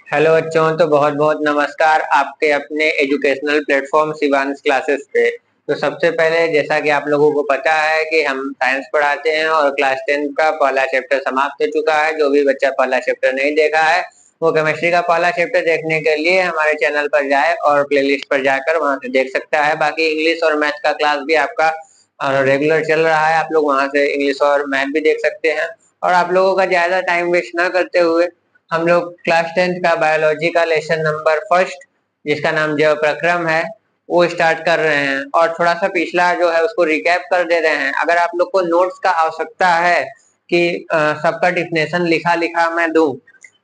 Hello बच्चों, तो बहुत बहुत नमस्कार आपके अपने एजुकेशनल प्लेटफॉर्म शिवांश क्लासेस पे। तो सबसे पहले जैसा कि आप लोगों को पता है कि हम साइंस पढ़ाते हैं और क्लास 10 का पहला चैप्टर समाप्त हो चुका है। जो भी बच्चा पहला चैप्टर नहीं देखा है वो केमिस्ट्री का पहला चैप्टर देखने के लिए हमारे चैनल पर जाए और प्लेलिस्ट पर जाकर वहां से देख सकता है। बाकी इंग्लिश और मैथ का क्लास भी आपका रेगुलर चल रहा है, आप लोग वहां से इंग्लिश और मैथ भी देख सकते हैं। और आप लोगों का ज्यादा टाइम वेस्ट ना करते हुए हम लोग क्लास 10th का बायोलॉजी का लेसन नंबर फर्स्ट, जिसका नाम जैव प्रक्रम है, वो स्टार्ट कर रहे हैं। और थोड़ा सा पिछला जो है उसको रिकैप कर दे रहे हैं। अगर आप लोग को नोट्स का आवश्यकता है कि सबका डिफिनेशन लिखा लिखा मैं दूं,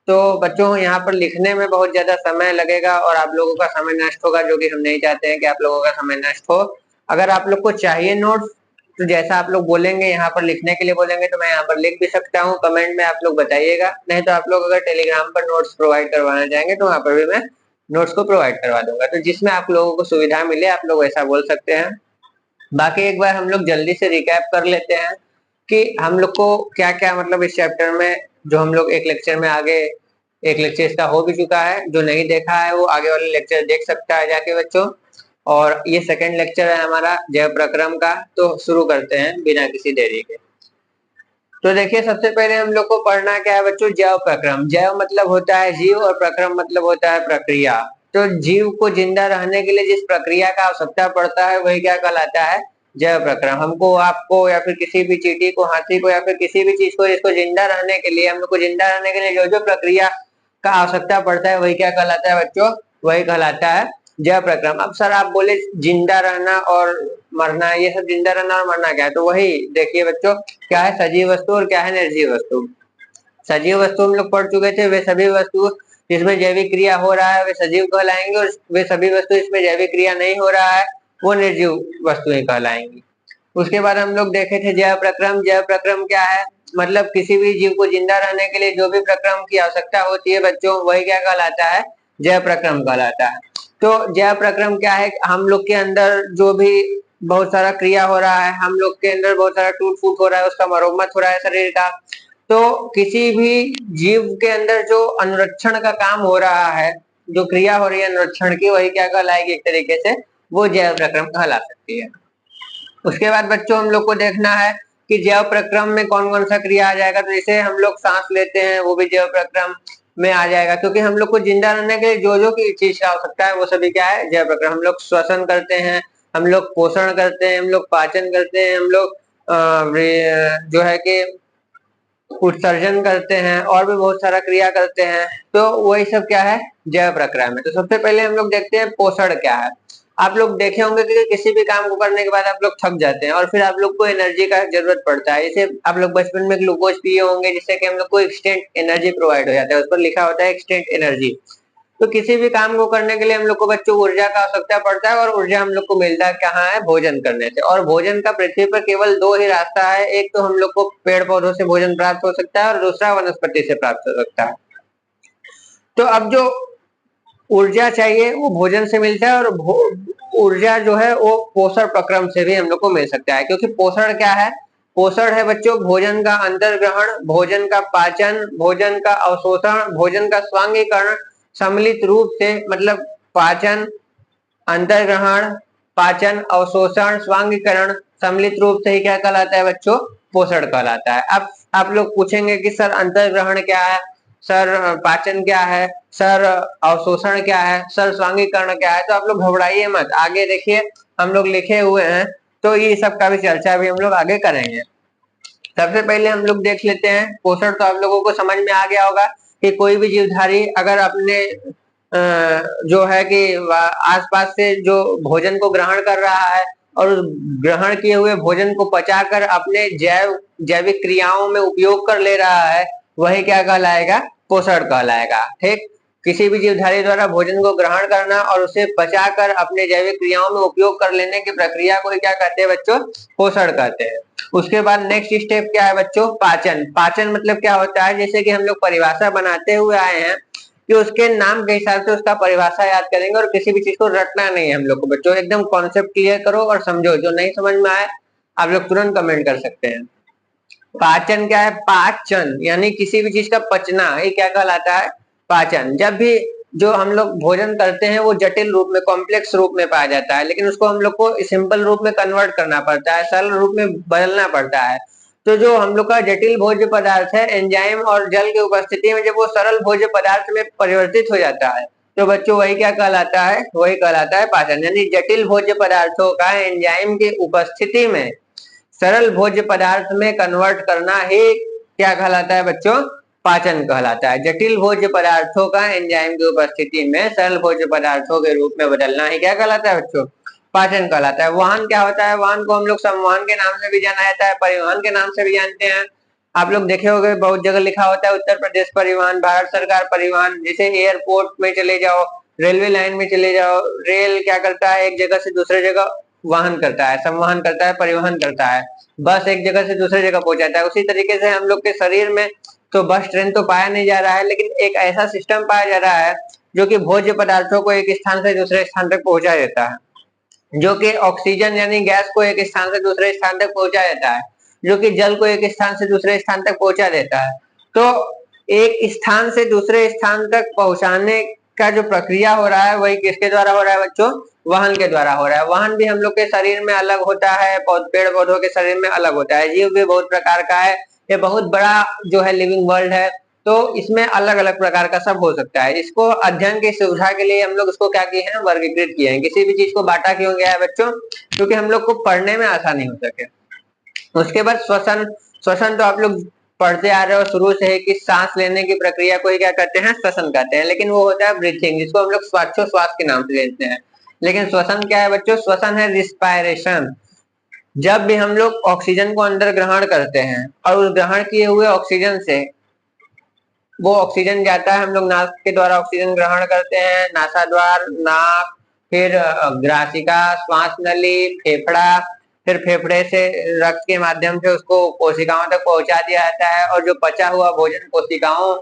तो बच्चों यहाँ पर लिखने में बहुत ज्यादा समय लगेगा और आप लोगों का समय नष्ट होगा, जो कि हम नहीं चाहते हैं कि आप लोगों का समय नष्ट हो। अगर आप लोग को चाहिए नोट्स, तो जैसा आप लोग बोलेंगे यहाँ पर लिखने के लिए बोलेंगे तो मैं यहाँ पर लिख भी सकता हूँ, कमेंट में आप लोग बताइएगा। नहीं तो आप लोग अगर टेलीग्राम पर नोट्स प्रोवाइड करवाना चाहेंगे तो वहाँ पर भी मैं नोट्स को प्रोवाइड करवा दूंगा। तो जिसमें आप लोगों को सुविधा मिले आप लोग ऐसा बोल सकते हैं। बाकी एक बार हम लोग जल्दी से रिकैप कर लेते हैं कि हम लोग को क्या क्या मतलब इस चैप्टर में, जो हम लोग एक लेक्चर में आगे, एक लेक्चर इसका हो भी चुका है, जो नहीं देखा है वो आगे वाले लेक्चर देख सकता है जाके बच्चों। और ये सेकंड लेक्चर है हमारा जैव प्रक्रम का। तो शुरू करते हैं बिना किसी देरी के। तो देखिए, सबसे पहले हम लोग को पढ़ना क्या है बच्चों, जैव प्रक्रम। जैव मतलब होता है जीव और प्रक्रम मतलब होता है प्रक्रिया। तो जीव को जिंदा रहने के लिए जिस प्रक्रिया का आवश्यकता पड़ता है वही क्या कहलाता है, जैव प्रक्रम। हमको, आपको या फिर किसी भी चींटी को, हाथी को या फिर किसी भी चीज को, जिसको जिंदा रहने के लिए, हम लोग को जिंदा रहने के लिए जो जो प्रक्रिया का आवश्यकता पड़ता है वही क्या कहलाता है बच्चों, वही कहलाता है जैव प्रक्रम। अब सर आप बोले जिंदा रहना और मरना, ये सब जिंदा रहना और मरना क्या है, तो वही देखिए बच्चों, क्या है सजीव वस्तु और क्या है निर्जीव वस्तु। सजीव वस्तु हम लोग पढ़ चुके थे, वे सभी वस्तु जिसमें जैविक क्रिया हो रहा है वे सजीव कहलाएंगे, और वे सभी वस्तु जिसमें जैविक क्रिया नहीं हो रहा है वो निर्जीव वस्तुएं कहलाएंगी। उसके बाद हम लोग देखे थे जैव प्रक्रम। जैव प्रक्रम क्या है, मतलब किसी भी जीव को जिंदा रहने के लिए जो भी प्रक्रम की आवश्यकता होती है बच्चों, वही क्या कहलाता है, जैव प्रक्रम कहलाता है। तो जैव प्रक्रम क्या है, हम लोग के अंदर जो भी बहुत सारा क्रिया हो रहा है, हम लोग के अंदर बहुत सारा टूट फूट हो रहा है, उसका मरम्मत हो रहा है शरीर का। तो किसी भी जीव के अंदर जो अनुरक्षण का काम हो रहा है, जो क्रिया हो रही है अनुरक्षण की, वही क्या कहलाएगी, एक तरीके से वो जैव प्रक्रम कहला सकती है। उसके बाद बच्चों हम लोग को देखना है कि जैव प्रक्रम में कौन कौन सा क्रिया आ जाएगा। तो जैसे हम लोग सांस लेते हैं वो भी जैव प्रक्रम में आ जाएगा, क्योंकि हम लोग को जिंदा रहने के लिए जो जो की चीज की आवश्यकता है वो सभी क्या है, जैव प्रक्रम। हम लोग श्वसन करते हैं, हम लोग पोषण करते हैं, हम लोग पाचन करते हैं, हम लोग जो है कि उत्सर्जन करते हैं और भी बहुत सारा क्रिया करते हैं। तो वही सब क्या है, जैव प्रक्रिया में। तो सबसे पहले हम लोग देखते हैं पोषण क्या है। आप लोग देखे होंगे कि किसी भी काम को करने के बाद आप लोग थक जाते हैं और फिर आप लोग को एनर्जी का जरूरत पड़ता है। जैसे आप लोग बचपन में ग्लूकोज पिए होंगे, जिससे कि हम लोग को इंस्टेंट एनर्जी प्रोवाइड हो जाता है, उस पर लिखा होता है इंस्टेंट एनर्जी। तो किसी भी काम को करने के लिए हम लोग को बच्चों ऊर्जा का आवश्यकता पड़ता है, और ऊर्जा हम लोग को मिलता है कहाँ है, भोजन करने से। और भोजन का पृथ्वी पर केवल दो ही रास्ता है, एक तो हम लोग को पेड़ पौधों से भोजन प्राप्त हो सकता है और दूसरा वनस्पति से प्राप्त हो सकता है। तो अब जो ऊर्जा चाहिए वो भोजन से मिलता है, और ऊर्जा जो है वो पोषण प्रक्रम से भी हम लोग को मिल सकता है। क्योंकि पोषण क्या है, पोषण है बच्चों भोजन का अंतर्ग्रहण, भोजन का पाचन, भोजन का अवशोषण, भोजन का स्वांगीकरण सम्मिलित रूप से। मतलब पाचन, अंतर्ग्रहण, पाचन, अवशोषण, स्वांगीकरण सम्मिलित रूप से ही क्या कहलाता है बच्चों, पोषण कहलाता है। अब आप लोग पूछेंगे कि सर अंतर्ग्रहण क्या है, सर पाचन क्या है, सर अवशोषण क्या है, सर स्वांगीकरण क्या है। तो आप लोग घबराइए मत, आगे देखिए हम लोग लिखे हुए हैं, तो ये सब का भी चर्चा भी हम लोग आगे करेंगे। सबसे पहले हम लोग देख लेते हैं पोषण। तो आप लोगों को समझ में आ गया होगा कि कोई भी जीवधारी अगर अपने जो है कि आसपास से जो भोजन को ग्रहण कर रहा है और उस ग्रहण किए हुए भोजन को पचाकर अपने जैविक क्रियाओं में उपयोग कर ले रहा है, वही क्या कहलाएगा, पोषण कहलाएगा। ठीक, किसी भी जीवधारी द्वारा भोजन को ग्रहण करना और उसे पचाकर अपने जैविक क्रियाओं में उपयोग कर लेने की प्रक्रिया को क्या कहते हैं बच्चों, पोषण कहते हैं। उसके बाद नेक्स्ट स्टेप क्या है बच्चों, पाचन। पाचन मतलब क्या होता है, जैसे कि हम लोग परिभाषा बनाते हुए आए हैं कि उसके नाम के हिसाब से उसका परिभाषा याद करेंगे, और किसी भी चीज को रटना नहीं है हम लोग को बच्चों। एकदम कॉन्सेप्ट क्लियर करो और समझो, जो नहीं समझ में आए आप लोग तुरंत कमेंट कर सकते हैं। पाचन क्या है, पाचन यानी किसी भी चीज का पचना, ये क्या कहलाता है, पाचन। जब भी जो हम लोग भोजन करते हैं वो जटिल रूप में, कॉम्प्लेक्स रूप में पाया जाता है, लेकिन उसको हम लोग को सिंपल रूप में कन्वर्ट करना पड़ता है, सरल रूप में बदलना पड़ता है। तो जो हम लोग का जटिल भोज्य पदार्थ है, एंजाइम और जल की उपस्थिति में जब वो सरल भोज्य पदार्थ में परिवर्तित हो जाता है, तो बच्चों वही क्या कहलाता है, वही कहलाता है पाचन। यानी जटिल भोज्य पदार्थों का एंजाइम की उपस्थिति में सरल भोज्य पदार्थ में कन्वर्ट करना ही क्या कहलाता है बच्चों, पाचन कहलाता है। जटिल भोज्य पदार्थों का एंजाइम की उपस्थिति में सरल भोज्य पदार्थों के रूप में बदलना ही क्या कहलाता है बच्चों, पाचन कहलाता है। वाहन क्या होता है, वाहन को हम लोग संवहन के नाम से भी जाना जाता है, परिवहन के नाम से भी जानते हैं। आप लोग देखे होंगे बहुत जगह लिखा होता है उत्तर प्रदेश परिवहन, भारत सरकार परिवहन। जैसे एयरपोर्ट में चले जाओ, रेलवे लाइन में चले जाओ, रेल क्या करता है, एक जगह से दूसरे जगह वाहन करता है, संवहन करता है, परिवहन करता है। बस एक जगह से दूसरे जगह पहुंचाता है। उसी तरीके से हम लोग के शरीर में तो बस ट्रेन तो पाया नहीं जा रहा है, लेकिन एक ऐसा सिस्टम पाया जा रहा है जो कि भोज्य पदार्थों को एक स्थान से दूसरे स्थान तक पहुंचा देता है, जो कि ऑक्सीजन यानी गैस को एक स्थान से दूसरे स्थान तक पहुंचा देता है, जो कि जल को एक स्थान से दूसरे स्थान तक पहुंचा देता है। तो एक स्थान से दूसरे स्थान तक पहुंचाने का जो प्रक्रिया हो रहा है वही किसके द्वारा हो रहा है बच्चों, वाहन के द्वारा हो रहा है। वाहन भी हम लोग के शरीर में अलग होता है, पेड़ पौधों के शरीर में अलग होता है, जीव भी बहुत प्रकार का है, ये बहुत बड़ा जो है लिविंग वर्ल्ड है, तो इसमें अलग अलग प्रकार का सब हो सकता है। इसको अध्ययन की सुविधा के लिए हम लोग इसको क्या किए हैं, वर्गीकृत किए हैं। किसी भी चीज को बांटा क्यों गया है बच्चों, क्योंकि हम लोग को पढ़ने में आसानी हो सके। उसके बाद श्वसन। श्वसन तो आप लोग पढ़ते आ रहे हो शुरू से है कि सांस लेने की प्रक्रिया को ही क्या कहते हैं, श्वसन कहते हैं, लेकिन वो होता है ब्रीथिंग, जिसको हम लोग श्वासोच्छ्वास के नाम से लेते हैं। लेकिन श्वसन क्या है बच्चों, श्वसन है रिस्पायरेशन। जब भी हम लोग ऑक्सीजन को अंदर ग्रहण करते हैं और उस ग्रहण किए हुए ऑक्सीजन से वो ऑक्सीजन जाता है, हम लोग नाक के द्वारा ऑक्सीजन ग्रहण करते हैं, नासाद्वार, नाक, फिर ग्रासिका, श्वास नली, फेफड़ा, फिर फेफड़े से रक्त के माध्यम से उसको कोशिकाओं तक पहुंचा दिया जाता है, और जो पचा हुआ भोजन कोशिकाओं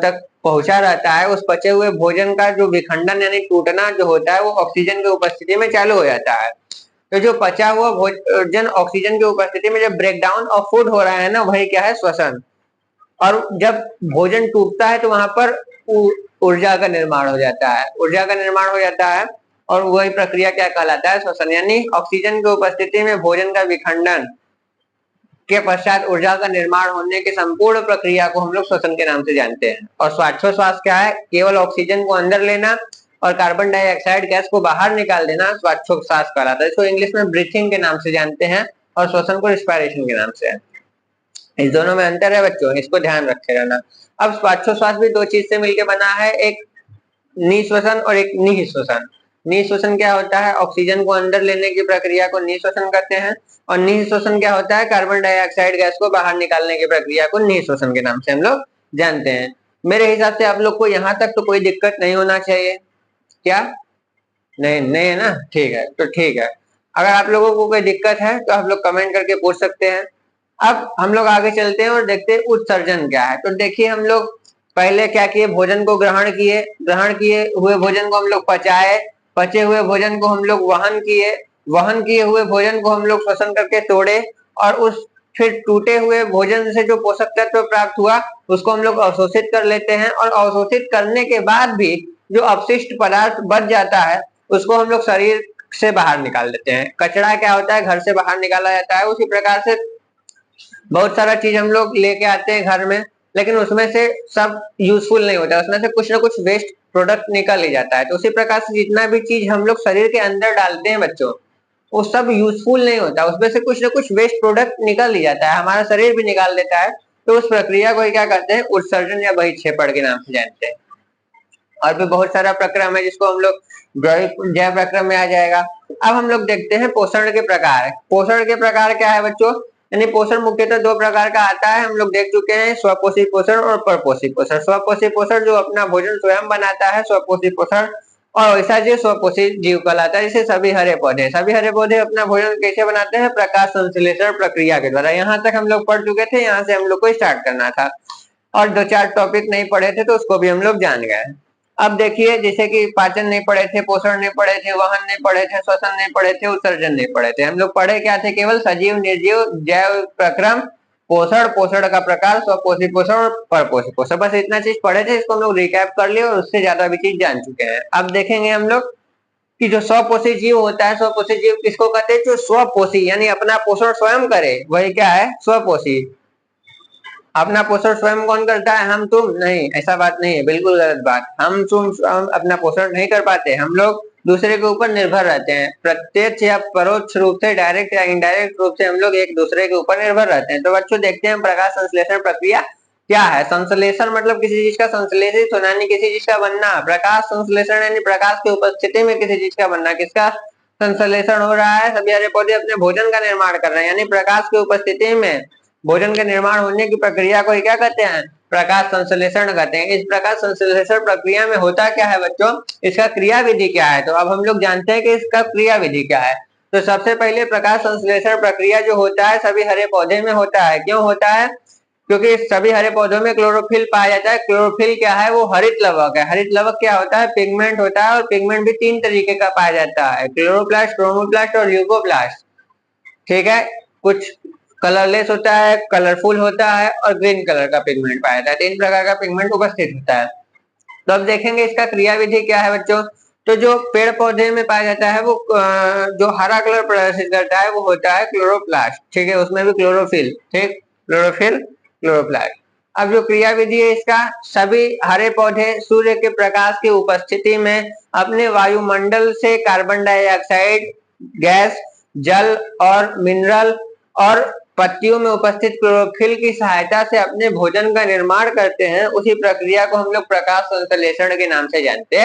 तक पहुंचा रहता है, उस पचे हुए भोजन का जो विखंडन यानी टूटना जो होता है वो ऑक्सीजन की उपस्थिति में चालू हो जाता है। तो जो पचा हुआ भोजन ऑक्सीजन की उपस्थिति में जब ब्रेक डाउन ऑफ फूड हो रहा है ना, वही क्या है, श्वसन। और जब भोजन टूटता है तो वहां पर ऊर्जा का निर्माण हो जाता है, ऊर्जा का निर्माण हो जाता है, और वही प्रक्रिया क्या कहलाता है, श्वसन। यानी ऑक्सीजन की उपस्थिति में भोजन का विखंडन के पश्चात ऊर्जा का निर्माण होने की संपूर्ण प्रक्रिया को हम लोग श्वसन के नाम से जानते हैं। और श्वासोच्छ्वास क्या है, केवल ऑक्सीजन को अंदर लेना और कार्बन डाइऑक्साइड गैस को बाहर निकाल देना श्वासोच्छ्वास कहलाता है। इसको इंग्लिश में ब्रीथिंग के नाम से जानते हैं और श्वसन को रिस्पायरेशन के नाम से। इस दोनों में अंतर है बच्चों, इसको ध्यान रखे रहना। अब श्वासोच्छ्वास भी दो चीज से मिलकर बना है, एक निःश्वसन और एक निःश्वसन। निःश्वसन क्या होता है, ऑक्सीजन को अंदर लेने की प्रक्रिया को निःश्वसन कहते हैं, और निःश्वसन क्या होता है, कार्बन डाइऑक्साइड गैस को बाहर निकालने की प्रक्रिया को निःश्वसन के नाम से हम लोग जानते हैं। मेरे हिसाब से आप लोग को यहाँ तक तो कोई दिक्कत नहीं होना चाहिए, क्या नहीं, नहीं है ना, ठीक है, तो ठीक है। अगर आप लोगों को कोई दिक्कत है तो आप लोग कमेंट करके पूछ सकते हैं। अब हम लोग आगे चलते हैं और देखते हैं उत्सर्जन क्या है। तो देखिए हम लोग पहले क्या किए, भोजन को ग्रहण किए, ग्रहण किए हुए भोजन को हम लोग पचाए, पचे हुए भोजन को हम लोग वहन किए, वहन किए हुए भोजन को हम लोग श्वसन करके तोड़े, और उस फिर टूटे हुए भोजन से जो पोषक तत्व प्राप्त हुआ उसको हम लोग अवशोषित कर लेते हैं, और अवशोषित करने के बाद भी जो अपशिष्ट पदार्थ बच जाता है उसको हम लोग शरीर से बाहर निकाल देते हैं। कचरा क्या होता है, घर से बाहर निकाला जाता है। उसी प्रकार से बहुत सारा चीज हम लोग लेके आते हैं घर में, लेकिन उसमें से सब यूजफुल नहीं होता, उसमें से कुछ ना कुछ वेस्ट प्रोडक्ट निकल ही जाता है। तो उसी प्रकार से जितना भी चीज हम लोग शरीर के अंदर डालते हैं बच्चों, वो सब यूजफुल नहीं होता, उसमें से कुछ ना कुछ वेस्ट प्रोडक्ट निकल ही जाता है, हमारा शरीर भी निकाल देता है। तो उस प्रक्रिया को क्या कहते हैं, उत्सर्जन या बहिक्षेपण के नाम से जानते हैं। और भी बहुत सारा प्रक्रम है जिसको हम लोग जैव प्रक्रम में आ जाएगा। अब हम लोग देखते हैं पोषण के प्रकार। पोषण के प्रकार क्या है बच्चों, यानी पोषण मुख्यतः दो प्रकार का आता है, हम लोग देख चुके हैं, स्वपोषी पोषण और परपोषी पोषण। स्वपोषी पोषण जो अपना भोजन स्वयं बनाता है, स्वपोषी पोषण। और वैसा जीव स्वपोषी जीव कहलाता है, जैसे सभी हरे पौधे। सभी हरे पौधे अपना भोजन कैसे बनाते हैं, प्रकाश संश्लेषण प्रक्रिया के द्वारा। यहाँ तक हम लोग पढ़ चुके थे, यहाँ से हम लोग को स्टार्ट करना था, और दो चार टॉपिक नहीं पढ़े थे तो उसको भी हम लोग जान गए। अब देखिए, जैसे कि पाचन नहीं पढ़े थे, पोषण नहीं पढ़े थे, वहन नहीं पढ़े थे, श्वसन नहीं पढ़े थे, उत्सर्जन नहीं पढ़े थे, हम लोग पढ़े क्या थे, केवल सजीव निर्जीव जैव प्रक्रम पोषण, पोषण का प्रकार, स्वपोषी पोषण और परपोषी पोषण। बस इतना चीज पढ़े थे, इसको हम लोग रिकैप कर लिए और उससे ज्यादा भी चीज जान चुके हैं। अब देखेंगे हम लोग कि जो स्वपोषी जीव होता है, स्वपोषी जीव किसको कहते हैं? जो स्वपोषी यानी अपना पोषण स्वयं करे, वही क्या है? स्वपोषी। अपना पोषण स्वयं कौन करता है? हम तुम नहीं, ऐसा बात नहीं है, बिल्कुल गलत बात। हम तुम अपना पोषण नहीं कर पाते, हम लोग दूसरे के ऊपर निर्भर रहते हैं। प्रत्यक्ष या परोक्ष रूप से, डायरेक्ट या इनडायरेक्ट रूप से हम लोग एक दूसरे के ऊपर निर्भर रहते हैं। तो बच्चों देखते हैं प्रकाश संश्लेषण प्रक्रिया क्या है। संश्लेषण मतलब किसी चीज का संश्लेषित होना, यानी किसी चीज का बनना। प्रकाश संश्लेषण यानी प्रकाश की उपस्थिति में किसी चीज का बनना। किसका संश्लेषण हो रहा है? सभी हरे पौधे अपने भोजन का निर्माण कर रहे हैं, यानी प्रकाश की उपस्थिति में भोजन के निर्माण होने की प्रक्रिया को क्या कहते हैं? प्रकाश संश्लेषण कहते हैं। इस प्रकाश संश्लेषण प्रक्रिया में होता क्या है बच्चों? इसका क्रिया विधि क्या है? तो अब हम लोग जानते हैं कि इसका क्रिया विधि क्या है। तो सबसे पहले प्रकाश संश्लेषण प्रक्रिया जो होता है सभी हरे पौधे में होता है। क्यों होता है? क्योंकि सभी हरे पौधों में क्लोरोफिल पाया जाता है। क्लोरोफिल क्या है? वो हरित लवक है। हरित लवक क्या होता है? पिगमेंट होता है, और पिगमेंट भी 3 तरीके का पाया जाता है, क्लोरोप्लास्ट, क्रोमोप्लास्ट और ल्यूकोप्लास्ट। ठीक है, कुछ कलरलेस होता है, कलरफुल होता है, और ग्रीन कलर का पिगमेंट पाया जाता है। 3 प्रकार का पिगमेंट उपस्थित होता है। तो अब देखेंगे इसका क्रिया विधि क्या है बच्चों। तो जो पेड़ पौधे में पाया जाता है वो जो हरा कलर प्रदर्शित करता है वो होता है क्लोरोप्लास्ट। ठीक है, उसमें भी क्लोरोफिल। ठीक, क्लोरोफिल, क्लोरोप्लास्ट। अब जो क्रिया विधि है इसका, सभी हरे पौधे सूर्य के प्रकाश की उपस्थिति में अपने वायुमंडल से कार्बन डाइऑक्साइड गैस, जल और मिनरल और पत्तियों में उपस्थित क्लोरोफिल की सहायता से अपने भोजन का निर्माण करते हैं। उसी प्रक्रिया को हम लोग प्रकाश संश्लेषण के नाम से जानते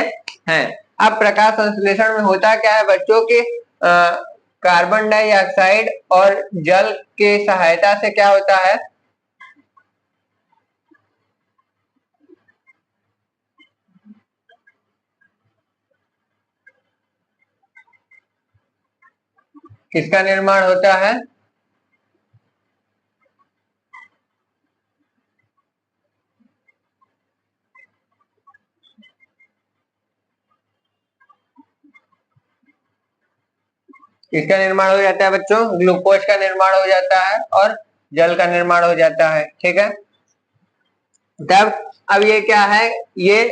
हैं। अब प्रकाश संश्लेषण में होता क्या है बच्चों के कार्बन डाइऑक्साइड और जल के सहायता से क्या होता है? किसका निर्माण होता है? किसका निर्माण हो जाता है बच्चों? ग्लूकोज का निर्माण हो जाता है और जल का निर्माण हो जाता है। ठीक है, तब अब ये क्या है? ये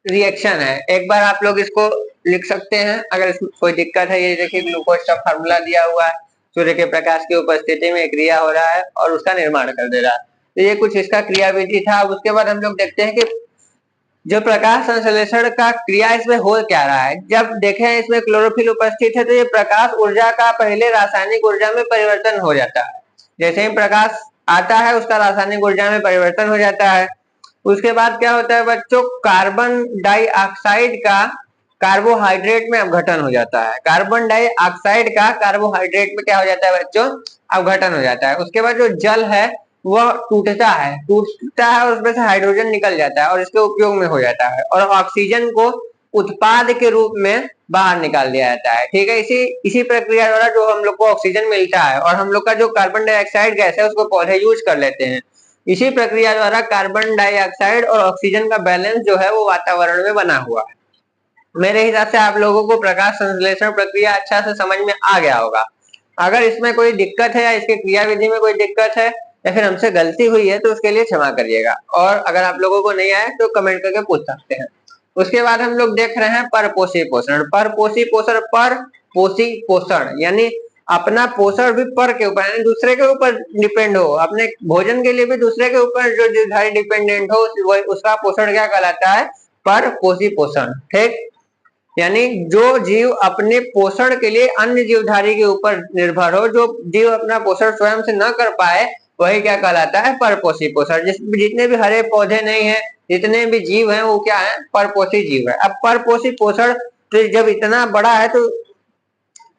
रिएक्शन है। एक बार आप लोग इसको लिख सकते हैं अगर इसमें कोई दिक्कत है। ये देखिए ग्लूकोज का फार्मूला दिया हुआ है, सूर्य के प्रकाश की उपस्थिति में क्रिया हो रहा है और उसका निर्माण कर दे रहा है। तो ये कुछ इसका क्रिया विधि था। अब उसके बाद हम लोग देखते हैं कि जो प्रकाश संश्लेषण का क्रिया इसमें हो क्या रहा है। जब देखें इसमें क्लोरोफिल उपस्थित है तो ये प्रकाश ऊर्जा का पहले रासायनिक ऊर्जा में परिवर्तन हो जाता है। जैसे ही प्रकाश आता है उसका रासायनिक ऊर्जा में परिवर्तन हो जाता है। उसके बाद क्या होता है बच्चों? कार्बन डाइऑक्साइड का कार्बोहाइड्रेट में अपघटन हो जाता है। कार्बन डाइऑक्साइड का कार्बोहाइड्रेट में क्या हो जाता है बच्चों? अपघटन हो जाता है। उसके बाद जो जल है वह टूटता है और उसमें से हाइड्रोजन निकल जाता है और इसके उपयोग में हो जाता है, और ऑक्सीजन को उत्पाद के रूप में बाहर निकाल दिया जाता है। ठीक है, इसी इसी प्रक्रिया द्वारा जो हम लोग को ऑक्सीजन मिलता है, और हम लोग का जो कार्बन डाइऑक्साइड गैस है उसको पौधे यूज कर लेते हैं। इसी प्रक्रिया द्वारा कार्बन डाइऑक्साइड और ऑक्सीजन का बैलेंस जो है वो वातावरण में बना हुआ है। मेरे हिसाब से आप लोगों को प्रकाश संश्लेषण प्रक्रिया अच्छा से समझ में आ गया होगा। अगर इसमें कोई दिक्कत है या इसके क्रिया विधि में कोई दिक्कत है या फिर हमसे गलती हुई है तो उसके लिए क्षमा करिएगा, और अगर आप लोगों को नहीं आए तो कमेंट करके पूछ सकते हैं। उसके बाद हम लोग देख रहे हैं परपोषी पोषण। परपोषी पोषण, पर पोषी पोषण यानी अपना पोषण भी पर के ऊपर यानी दूसरे के ऊपर डिपेंड हो। अपने भोजन के लिए भी दूसरे के ऊपर जो जीवधारी डिपेंडेंट हो उसका पोषण क्या कहलाता है? पर पोषी पोषण। ठीक, यानी जो जीव अपने पोषण के लिए अन्य जीवधारी के ऊपर निर्भर हो, जो जीव अपना पोषण स्वयं से न कर पाए, वही क्या कहलाता है? परपोषी पोषण। जितने भी हरे पौधे नहीं है, जितने भी जीव हैं वो क्या है? परपोषी जीव है। अब परपोषी पोषण तो जब इतना बड़ा है तो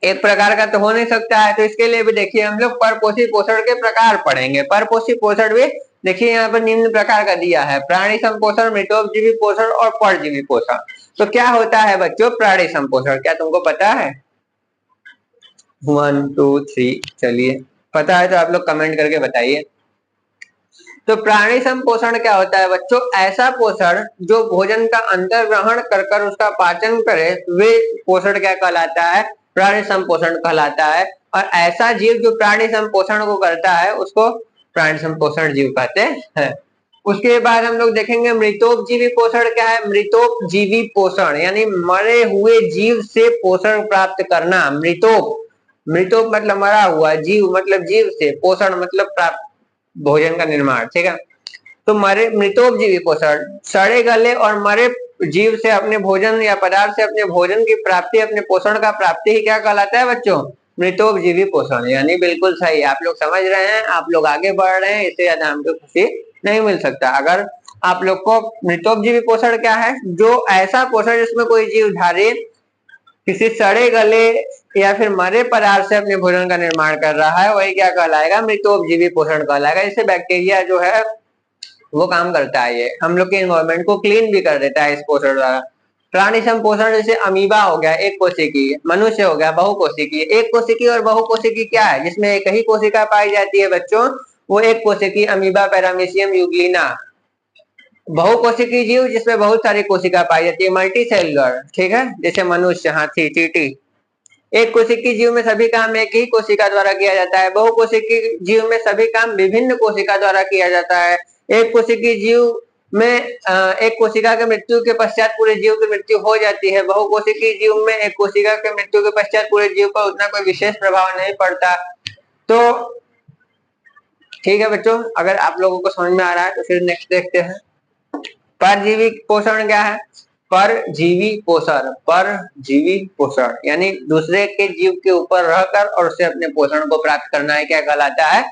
एक प्रकार का तो हो नहीं सकता है, तो इसके लिए भी देखिए हम लोग परपोषी पोषण के प्रकार पढ़ेंगे। परपोषी पोषण भी देखिए यहाँ पर निम्न प्रकार का दिया है: प्राणी संपोषण, मृतोपजीवी पोषण और परजीवी पोषण। तो क्या होता है बच्चों प्राणी संपोषण? क्या तुमको पता है? 1 2 3, चलिए पता है तो आप लोग कमेंट करके बताइए। तो प्राणी संपोषण क्या होता है बच्चों? ऐसा पोषण जो भोजन का अंतर ग्रहण कर कर उसका पाचन करे, वे पोषण क्या कहलाता है? प्राणी संपोषण कहलाता है। और ऐसा जीव जो प्राणी संपोषण को करता है उसको प्राणी संपोषण जीव कहते हैं। उसके बाद हम लोग देखेंगे मृतोपजीवी पोषण क्या है। मृतोपजीवी पोषण यानी मरे हुए जीव से पोषण प्राप्त करना। मृतोप मतलब मरा हुआ, जीव मतलब जीव से, पोषण मतलब प्राप्त भोजन का निर्माण, ठीक है। तो मृतोपजीवी पोषण सड़े गले और मरे जीव से अपने भोजन या पदार्थ से अपने भोजन की प्राप्ति, अपने पोषण का प्राप्ति ही क्या कहलाता है बच्चों, मृतोपजीवी पोषण। यानी बिल्कुल सही, आप लोग समझ रहे हैं, आप लोग आगे बढ़ रहे हैं, इससे ज्यादा हमको खुशी नहीं मिल सकता। अगर आप लोग को मृतोपजीवी पोषण क्या है, जो ऐसा पोषण जिसमें कोई जीवधारी किसी सड़े गले या फिर मरे पदार्थ से अपने भोजन का निर्माण कर रहा है, वही क्या कहलाएगा, मृतोपजीवी पोषण कहलाएगा। जैसे बैक्टीरिया जो है वो काम करता है, ये हम लोग के एनवायरमेंट को क्लीन भी कर देता है इस पोषण द्वारा। प्राणी संपोषण जैसे अमीबा हो गया एक कोशिकी, मनुष्य हो गया बहुकोशिकी। एक कोशिकी और बहुकोशिकी क्या है, जिसमें एक ही कोशिका पाई जाती है बच्चों, वो एक कोशिकी अमीबा पैरामीशियम यूग्लिना। बहुकोशिकी जीव जिसमें बहुत सारी कोशिका पाई जाती है, मल्टी सेलुलर, ठीक है, जैसे मनुष्य, हाथी, चींटी। एक कोशिकी जीव में सभी काम एक ही कोशिका द्वारा किया जाता है। बहुकोशिकी जीव में सभी काम विभिन्न कोशिका द्वारा किया जाता है। एक कोशिकी जीव में एक कोशिका के मृत्यु के पश्चात पूरे जीव की मृत्यु हो जाती है। बहुकोशिकी जीव में एक कोशिका के मृत्यु के पश्चात पूरे जीव पर उतना कोई विशेष प्रभाव नहीं पड़ता। तो ठीक है बच्चों, अगर आप लोगों को समझ में आ रहा है तो फिर नेक्स्ट देखते हैं। परजीवी पोषण क्या है। परजीवी पोषण, परजीवी पोषण यानी दूसरे के जीव के ऊपर रहकर और उससे अपने पोषण को प्राप्त करना है, क्या कहलाता है,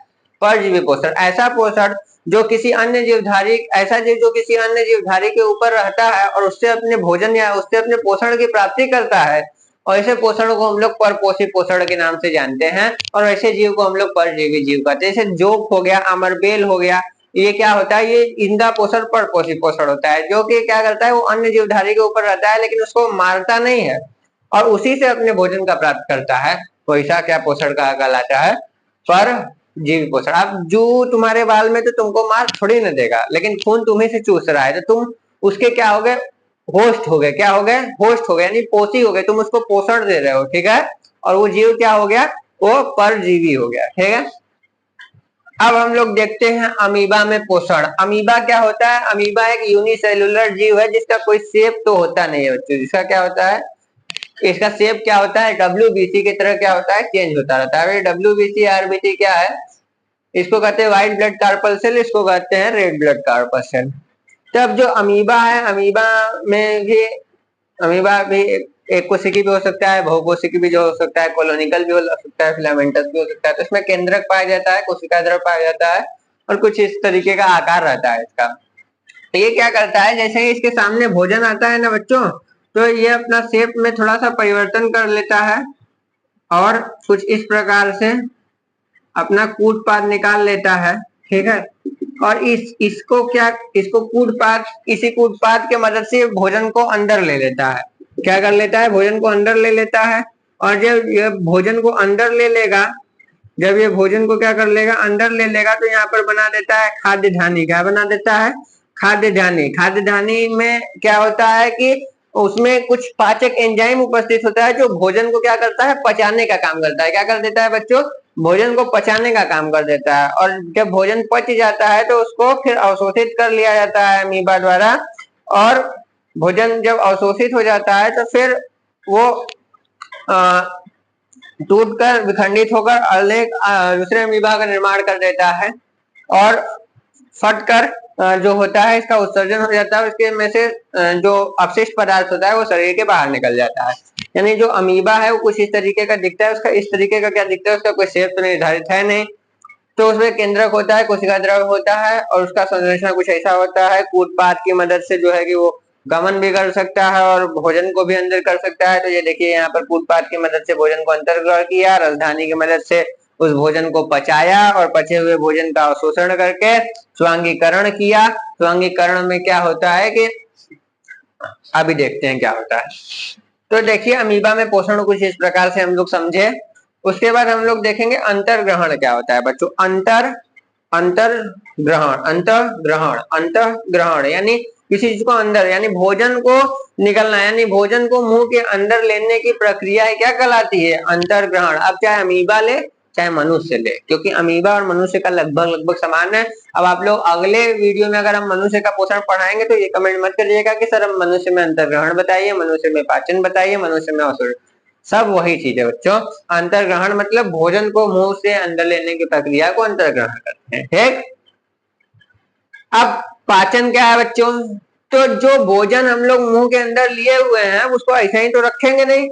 परजीवी पोषण। ऐसा पोषण जो किसी अन्य जीवधारी, ऐसा जीव जो किसी अन्य जीवधारी के ऊपर रहता है और उससे अपने भोजन या उससे अपने पोषण की प्राप्ति करता है, और ऐसे पोषण को हम लोग परपोषी पोषण के नाम से जानते हैं, और ऐसे जीव को हम लोग परजीवी जीव कहते हैं। जैसे जोंक हो गया, अमरबेल हो गया, ये क्या होता है, ये इनका पोषण परपोषी पोषण होता है, जो कि क्या करता है, वो अन्य जीवधारी के ऊपर रहता है लेकिन उसको मारता नहीं है और उसी से अपने भोजन का प्राप्त करता है। वैसा क्या पोषण का कहलाता है, परजीवी पोषण। अब जू तुम्हारे बाल में तो तुमको मार थोड़ी ना देगा, लेकिन खून तुम्ही से चूस रहा है, तो तुम उसके क्या हो गए, होस्ट हो गए। क्या हो गए, होस्ट हो गए, यानी पोषी हो गए, तुम उसको पोषण दे रहे हो, ठीक है। और वो जीव क्या हो गया, वो परजीवी हो गया, ठीक है। अब हम लोग देखते हैं अमीबा में पोषण। अमीबा क्या होता है, अमीबा एक यूनिसेलुलर जीव है जिसका कोई शेप तो होता नहीं है बच्चों। जिसका क्या होता है, इसका शेप क्या होता है, डब्ल्यूबीसी की तरह क्या होता है, चेंज होता रहता है। डब्ल्यूबीसी आरबीसी क्या है, इसको कहते हैं व्हाइट ब्लड कार्पल सेल, इसको कहते हैं रेड ब्लड कार्पल सेल। तब जो अमीबा है, अमीबा भी एक कोशिकी भी हो सकता है, बहुकोशिकी भी जो हो सकता है, कॉलोनिकल भी हो सकता है, फिलामेंटस भी हो सकता है। तो इसमें केंद्रक पाया जाता है, कोशिका द्रव पाया जाता है और कुछ इस तरीके का आकार रहता है इसका। तो ये क्या करता है, जैसे ही इसके सामने भोजन आता है ना बच्चों, तो ये अपना शेप में थोड़ा सा परिवर्तन कर लेता है और कुछ इस प्रकार से अपना कूट पाद निकाल लेता है, ठीक है। और इसको इसी कूट पाद के मदद से भोजन को अंदर ले लेता है। क्या कर लेता है, भोजन को अंदर ले लेता है। और जब ये भोजन को अंदर ले लेगा, जब ये भोजन को क्या कर लेगा, अंदर ले लेगा, तो यहाँ पर बना देता है खाद्य धानी। क्या बना देता है, खाद्य धानी। खाद्य धानी में क्या होता है कि उसमें कुछ पाचक एंजाइम उपस्थित होता है जो भोजन को क्या करता है, पचाने का काम करता है। क्या कर देता है बच्चों, भोजन को पचाने का काम कर देता है। और जब भोजन पच जाता है तो उसको फिर अवशोषित कर लिया जाता है अमीबा द्वारा। और भोजन जब अवशोषित हो जाता है तो फिर वो टूटकर विखंडित होकर अनेक दूसरे अमीबा का निर्माण कर देता है और फटकर जो होता है इसका उत्सर्जन हो जाता है। उसके में से जो अपशिष्ट पदार्थ होता है वो शरीर के बाहर निकल जाता है। यानी जो अमीबा है वो कुछ इस तरीके का दिखता है। उसका इस तरीके का क्या दिखता है, उसका कोई शेप तो निर्धारित है नहीं। तो उसमें केंद्रक होता है, कोशिका द्रव होता है और उसका संरचना कुछ ऐसा होता है, कूटपाद की मदद से जो है कि वो गमन भी कर सकता है और भोजन को भी अंदर कर सकता है। तो ये देखिए यहाँ पर कूटपाद की मदद से भोजन को अंतर ग्रहण किया, राजधानी की मदद से उस भोजन को पचाया और पचे हुए भोजन का अवशोषण करके स्वांगीकरण किया। स्वांगीकरण में क्या होता है कि अभी देखते हैं क्या होता है। तो देखिए अमीबा में पोषण कुछ इस प्रकार से हम लोग समझे। उसके बाद हम लोग देखेंगे अंतर्ग्रहण क्या होता है बच्चों। अंतर्ग्रहण यानी किसी चीज को अंदर, यानी भोजन को निकलना, यानी भोजन को मुंह के अंदर लेने की प्रक्रिया क्या कहलाती है, अंतर्ग्रहण। अब चाहे अमीबा ले चाहे मनुष्य ले, क्योंकि अमीबा और मनुष्य का लगभग लगभग समान है। अब आप लोग अगले वीडियो में अगर हम मनुष्य का पोषण पढ़ाएंगे तो ये कमेंट मत करिएगा कि सर हम मनुष्य में अंतर्ग्रहण बताइए, मनुष्य में पाचन बताइए, मनुष्य में अवशोषण, सब वही चीज है बच्चों। अंतर्ग्रहण मतलब भोजन को मुंह से अंदर लेने की प्रक्रिया को अंतर्ग्रहण करते हैं, ठीक। अब पाचन क्या है बच्चों, तो जो भोजन हम लोग मुंह के अंदर लिए हुए हैं उसको ऐसे ही तो रखेंगे नहीं,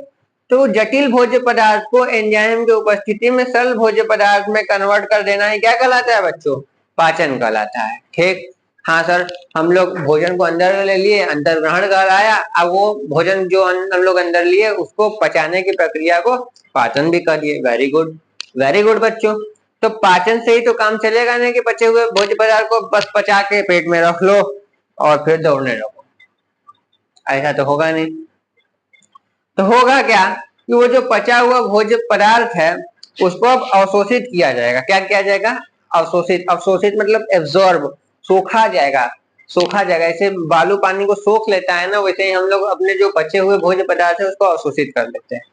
तो जटिल भोज्य पदार्थ को एंजाइम की उपस्थिति में सरल भोज्य पदार्थ में कन्वर्ट कर देना ही क्या कहलाता है बच्चों, पाचन कहलाता है, ठीक। हाँ सर, हम लोग भोजन को अंदर ले लिए, अंतर्ग्रहण कहलाया। अब वो भोजन जो हम लोग अंदर लिए उसको पचाने की प्रक्रिया को पाचन भी कर दिए। वेरी गुड, वेरी गुड बच्चों। तो पाचन से ही तो काम चलेगा नहीं कि बचे हुए भोज्य पदार्थ को बस पचा के पेट में रख लो और फिर दौड़ने लगो, ऐसा तो होगा नहीं। तो होगा क्या कि वो जो पचा हुआ भोज्य पदार्थ है उसको अब अवशोषित किया जाएगा। क्या किया जाएगा, अवशोषित। अवशोषित मतलब एब्जॉर्ब, सोखा जाएगा, सोखा जाएगा। ऐसे बालू पानी को सोख लेता है ना, वैसे ही हम लोग अपने जो बचे हुए भोज्य पदार्थ है उसको अवशोषित कर लेते हैं।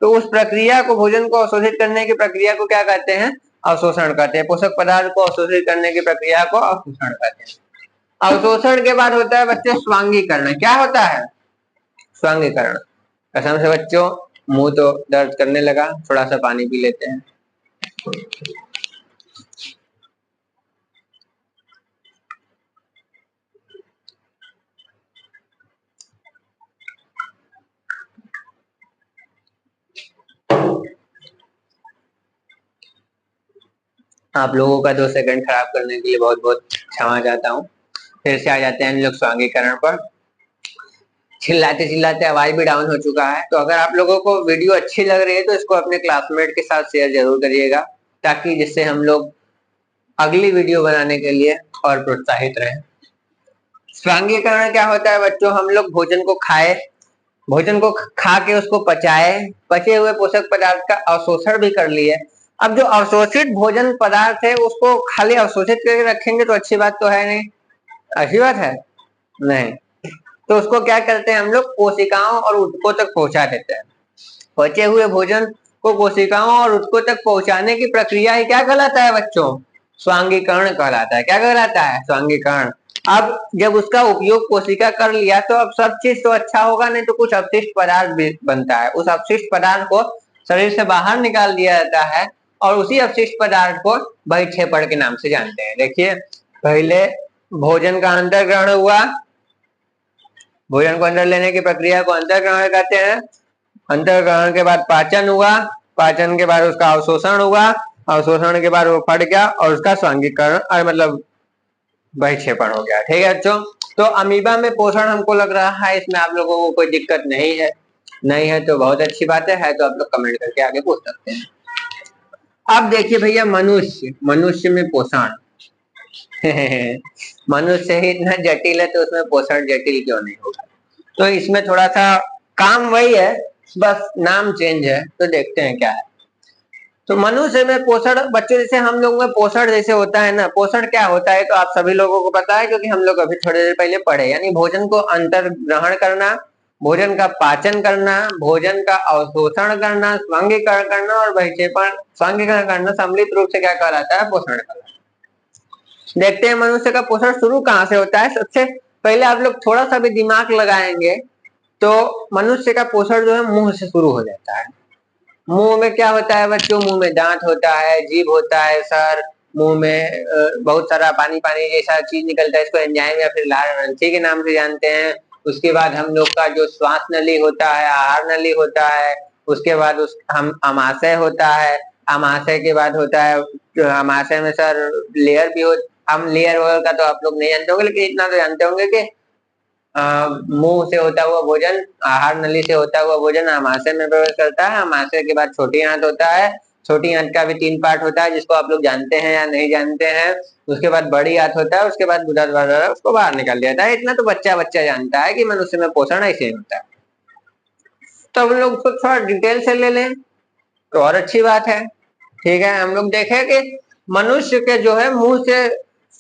तो उस प्रक्रिया को, भोजन को अवशोषित करने की प्रक्रिया को क्या कहते हैं, अवशोषण कहते हैं। पोषक पदार्थ को अवशोषित करने की प्रक्रिया को अवशोषण कहते हैं। अवशोषण के बाद होता है बच्चे स्वांगीकरण। क्या होता है, स्वांगीकरण। कसम से बच्चों मुंह तो दर्द करने लगा, थोड़ा सा पानी पी लेते हैं। आप लोगों का 2 सेकंड खराब करने के लिए बहुत बहुत क्षमा चाहता हूँ। फिर से आ जाते हैं हम लोग स्वांगीकरण पर। चिल्लाते चिल्लाते आवाज भी डाउन हो चुका है। तो अगर आप लोगों को वीडियो अच्छी लग रही है तो इसको अपने क्लासमेट के साथ शेयर जरूर करिएगा, ताकि जिससे हम लोग अगली वीडियो बनाने के लिए और प्रोत्साहित रहे। स्वांगीकरण क्या होता है बच्चों, हम लोग भोजन को खाए, भोजन को खा के उसको पचाए, बचे हुए पोषक पदार्थ का अवशोषण भी कर लिए। अब जो अवशोषित भोजन पदार्थ है उसको खाली अवशोषित करके रखेंगे तो अच्छी बात तो है नहीं, अच्छी बात है नहीं। तो उसको क्या करते हैं हम लोग, कोशिकाओं और ऊतकों तक पहुंचा देते हैं। बचे हुए भोजन को कोशिकाओं और ऊतकों तक पहुंचाने की प्रक्रिया ही क्या कहलाता है बच्चों, स्वांगीकरण कहलाता है। क्या कहलाता है, स्वांगीकरण। अब जब उसका उपयोग कोशिका कर लिया तो अब सब चीज तो अच्छा होगा नहीं, तो कुछ अपशिष्ट पदार्थ भी बनता है। उस अपशिष्ट पदार्थ को शरीर से बाहर निकाल दिया जाता है और उसी अपशिष्ट पदार्थ को बहिक्षेपण के नाम से जानते हैं। देखिए, पहले भोजन का अंतर्ग्रहण हुआ, भोजन को अंदर लेने की प्रक्रिया को अंतर्ग्रहण कहते हैं। अंतर्ग्रहण के बाद पाचन हुआ, पाचन के बाद उसका अवशोषण हुआ, अवशोषण के बाद वो फट गया और उसका स्वांगीकरण मतलब बहिक्षेपण हो गया। ठीक है बच्चों, तो अमीबा में पोषण हमको लग रहा है इसमें आप लोगों को कोई दिक्कत नहीं है। नहीं है तो बहुत अच्छी बात है तो आप लोग कमेंट करके आगे पूछ सकते हैं। अब देखिए भैया, मनुष्य, मनुष्य में पोषण मनुष्य ही इतना जटिल है तो उसमें पोषण जटिल क्यों नहीं होगा। तो इसमें थोड़ा सा काम वही है, बस नाम चेंज है। तो देखते हैं क्या है। तो मनुष्य में पोषण बच्चों, जैसे हम लोग में पोषण जैसे होता है ना, पोषण क्या होता है तो आप सभी लोगों को पता है, क्योंकि हम लोग अभी थोड़ी देर पहले पढ़े। यानी भोजन को अंतर्ग्रहण करना, भोजन का पाचन करना, भोजन का अवशोषण करना, स्वांगीकरण करना और बहिक्षेपण, स्वांगीकरण करना सम्मिलित रूप से क्या कहलाता है, पोषण कहलाता है। देखते हैं मनुष्य का पोषण शुरू कहाँ से होता है। सबसे पहले आप लोग थोड़ा सा भी दिमाग लगाएंगे तो मनुष्य का पोषण जो है मुंह से शुरू हो जाता है। मुंह में क्या होता है बच्चों, मुंह में दांत होता है, जीभ होता है सर, मुंह में बहुत सारा पानी पानी जैसा चीज निकलता है, इसको एंजाइम या फिर लार ग्रंथि के नाम से जानते हैं। उसके बाद हम लोग का जो श्वास नली होता है, आहार नली होता है, उसके बाद उस हम अमाशय होता है, अमाशय के बाद होता है, अमाशय में सर लेयर भी हो। हम लेयर वगैरह का तो आप लोग नहीं जानते होंगे, लेकिन इतना तो जानते होंगे कि मुंह से होता हुआ भोजन, आहार नली से होता हुआ भोजन अमाशय में प्रवेश करता है। अमाशय के बाद छोटी आंत होता है, छोटी आंत का भी 3 पार्ट होता है जिसको आप लोग जानते हैं या नहीं जानते हैं। उसके बाद बड़ी आंत होता है, उसके बाद गुदा द्वारा उसको बाहर निकाल दिया जाता है। इतना तो बच्चा बच्चा जानता है कि मनुष्य में पोषण ऐसे होता है। तो हम लोग उसको थोड़ा डिटेल से ले लें तो और अच्छी बात है। ठीक है, हम लोग देखें कि मनुष्य के जो है मुंह से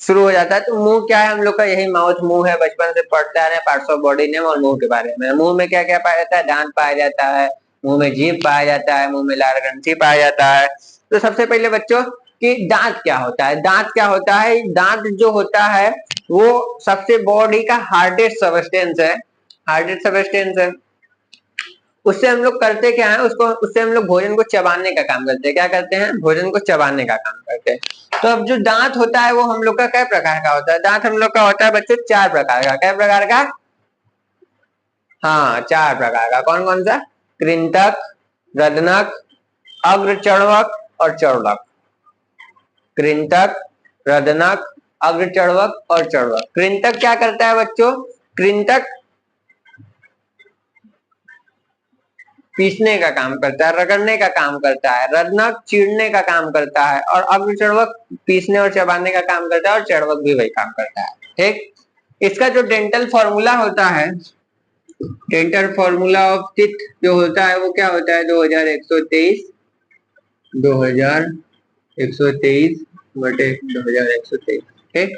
शुरू हो जाता है। तो मुंह क्या है, हम लोग का यही माउथ मुंह है, बचपन से पढ़ते आ रहे हैं पार्ट्स ऑफ बॉडी नेम और मुंह के बारे में। मुंह में क्या क्या पाया जाता है, दांत पाया जाता है, मुंह में जीभ पाया जाता है, मुंह में लार ग्रंथि पाया जाता है। तो सबसे पहले बच्चों कि दांत क्या होता है, दांत क्या होता है, दांत जो होता है वो सबसे बॉडी का हार्डेस्ट सबस्टेंस है, हार्डेस्ट सबस्टेंस है। उससे हम लोग करते क्या है, उसको उससे हम लोग भोजन को चबाने का काम करते हैं। क्या करते हैं, भोजन को चबाने का काम करते हैं। तो अब जो दांत होता है वो हम लोग का कई प्रकार का होता है, दांत हम लोग का होता है बच्चों 4 प्रकार का। कै प्रकार का, हाँ 4 प्रकार का। कौन कौन सा, कृंतक, रदनक, अग्रचर्वक और चर्वक। कृंतक, रदनक, अग्रचर्वक और चर्वक। कृंतक क्या करता है बच्चों, कृंतक पीसने का काम करता है, रगड़ने का काम करता है। रदनक चीरने का काम करता है और अग्रचर्वक पीसने और चबाने का काम करता है और चर्वक भी वही काम करता है। ठीक, इसका जो डेंटल फॉर्मूला होता है, डेंटल फॉर्मूला ऑफ टीथ जो होता है वो क्या होता है, 2123 बटे 2123। ठीक,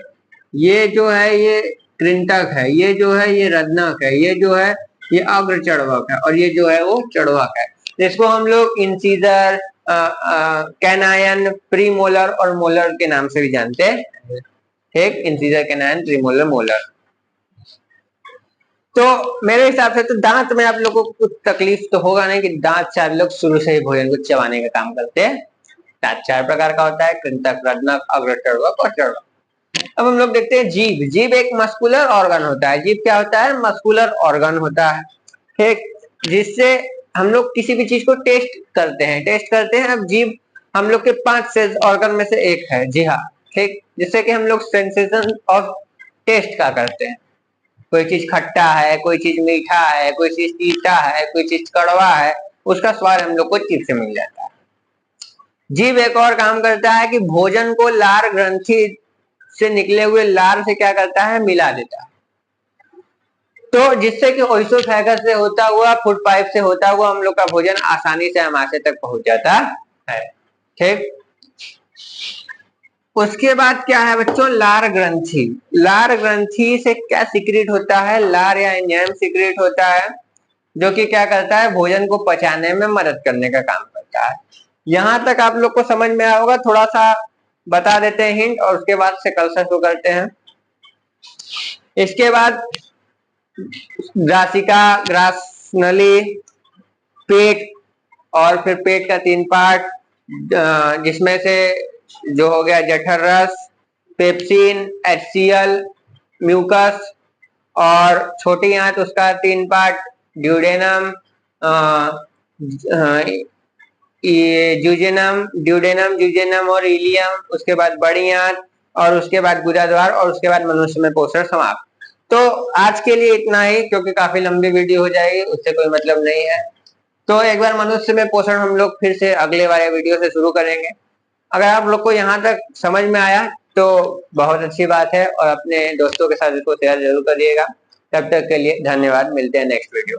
ये जो है ये कृंतक है, ये जो है ये रदनक है, ये जो है ये अग्रचर्वक है और ये जो है वो चर्वक है। जिसको हम लोग इंसीजर, कैनायन, प्रीमोलर और मोलर के नाम से भी जानते हैं। ठीक, इंसीजर, कैनायन, प्रीमोलर, मोलर। तो मेरे हिसाब से तो दांत में आप लोगों को कुछ तकलीफ तो होगा नहीं कि दांत से आप लोग शुरू से ही भोजन को चबाने का काम करते हैं। दांत 4 प्रकार का होता है, कृंतक, रदनक, अग्रचर्वक और चर्वक। अब हम लोग देखते हैं जीभ। जीभ एक मस्कुलर ऑर्गन होता है। जीभ क्या होता है, मस्कुलर ऑर्गन होता है। ठीक, जिससे हम लोग किसी भी चीज को टेस्ट करते हैं, टेस्ट करते हैं। अब जीभ हम लोग के 5 सेंस ऑर्गन में से एक है, जी हाँ। ठीक, जिससे कि हम लोग सेंसेशन ऑफ टेस्ट का करते हैं। कोई चीज खट्टा है, कोई चीज मीठा है, कोई चीज तीता है, कोई चीज कड़वा है, उसका स्वाद हम लोग को जीभ से मिल जाता है। जीभ एक और काम करता है कि भोजन को लार ग्रंथि से निकले हुए लार से क्या करता है, मिला देता है। तो जिससे कि ओइसोफेगस से होता हुआ, फूड पाइप से होता हुआ हम लोग का भोजन आसानी से हमारे तक पहुंच जाता है। ठीक, उसके बाद क्या है बच्चों, लार ग्रंथि। लार ग्रंथि से क्या सिक्रेट होता है, लार या एंजाइम सिक्रेट होता है, जो कि क्या करता है, भोजन को पचाने में मदद करने का काम करता है। यहां तक आप लोग को समझ में आया होगा, थोड़ा सा बता देते हैं हिंट और उसके बाद से कल से शुरू करते हैं। इसके बाद ग्रासिका, ग्रास नली, पेट और फिर पेट का 3 पार्ट, जिसमें से जो हो गया जठर रस, पेप्सिन, HCl, म्यूकस और छोटी आंत उसका 3 पार्ट, ड्यूडेनम, ये ड्यूडेनम, जुजेनम और इलियम। उसके बाद बड़ी आंत और उसके बाद गुदाद्वार और उसके बाद मनुष्य में पोषण समाप्त। तो आज के लिए इतना ही, क्योंकि काफी लंबी वीडियो हो जाएगी, उससे कोई मतलब नहीं है। तो एक बार मनुष्य में पोषण हम लोग फिर से अगले वाले वीडियो से शुरू करेंगे। अगर आप लोग को यहाँ तक समझ में आया तो बहुत अच्छी बात है और अपने दोस्तों के साथ इसको शेयर जरूर करिएगा। तब तक के लिए धन्यवाद, मिलते हैं नेक्स्ट वीडियो।